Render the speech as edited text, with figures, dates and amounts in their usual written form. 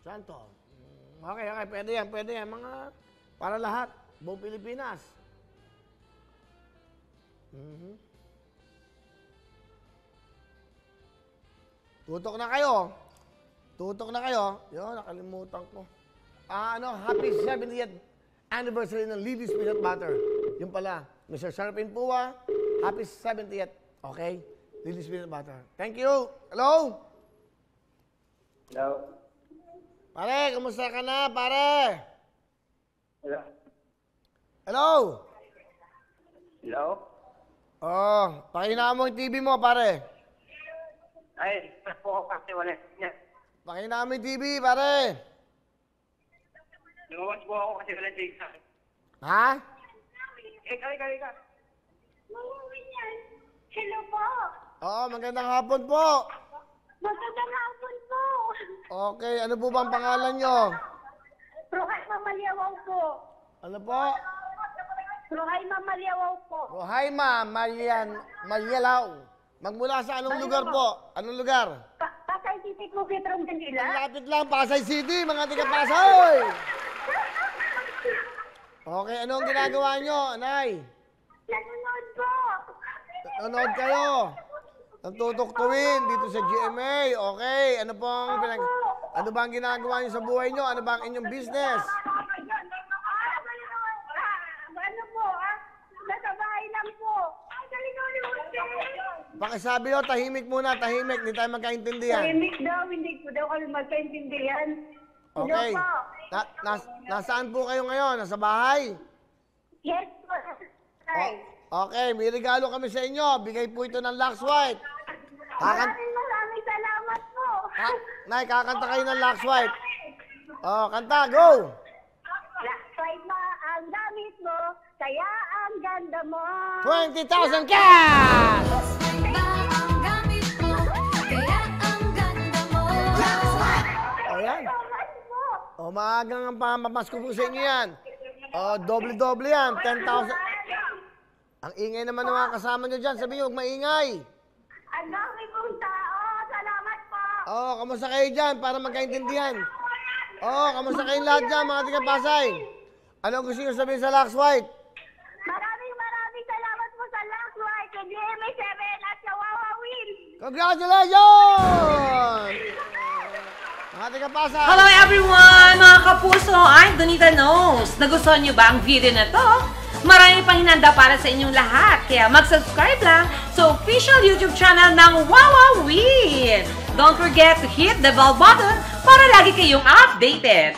Saan to? Okay, okay. Pwede yan, pwede yan. Mga, para lahat. Buong Pilipinas. Tutok na kayo. Tutok na kayo. Yun, nakalimutan ko. Happy 70th anniversary ng Lily's Peanut Butter. Yun pala. Mr. Sharpin Pua, happy 70th. Okay? Lily's Peanut Butter. Thank you. Hello? Hello? Pare, kumusta ka na, pare? Hello? Hello? Hello? Oh, pakina mo yung TV mo, pare. Ay, po ako kasi wala niya. Pakina mo yung TV, pare. Lumabas po ako kasi wala data. Ha? Ika. Hello po. Oo, magandang hapon po. Magandang hapon po. Okay, ano po bang pangalan nyo? Rohay Mamalyawaw po. Ano po? Rohay Mamalyawaw po. Rohaima Malyalaw. Magmula sa anong lugar po? Anong lugar? Pasay City po, Petron Manila. Lapit lang, Pasay City, mga taga-Pasay! Okay, anong ginagawa nyo, Nay? Nanonood po. Nanonood kayo. Nagtutuktuin dito sa GMA. Okay, ano ba ang ginagawa nyo sa buhay nyo? Ano ba ang inyong business? Ano po, nasa bahay lang po. Pakisabi nyo, tahimik muna, tahimik. Hindi tayo magkaintindihan. Tahimik daw, hindi po daw kami magkaintindihan. Okay. Hello po. Nasaan po kayo ngayon? Nasa bahay? Yes po. Ay. Okay, may regalo kami sa inyo. Bigay po ito ng Lux White. Maraming salamat po. Nay, kakanta kayo ng Lux White. Oh, kanta, go! Swipe mo ang gamit mo, kaya ang ganda mo. 20,000 cash! Ayan. O, maagang ang pamapasko po sa inyo yan. O, doble-doble yan. 10,000. Ang ingay naman ng mga kasama nyo dyan. Sabi nyo, huwag maingay. Ang dami pong tao. Salamat po. O, kamusta kayo dyan para magkaintindihan? O, kamusta kayong lahat dyan, mga taga-Pasay? Ano gusto nyo sabihin sa Lux White? Maraming salamat po sa Lux White, sa GMA7 at sa Wawa Win. Congratulations! Mga taga-Pasay! Hello everyone! Mga kapuso, I'm Donita Knows. Nagustuhan niyo ba ang video na to? Marami pang hinanda para sa inyong lahat. Kaya mag-subscribe lang sa official YouTube channel ng Wawa Win. Don't forget to hit the bell button para lagi kayong updated.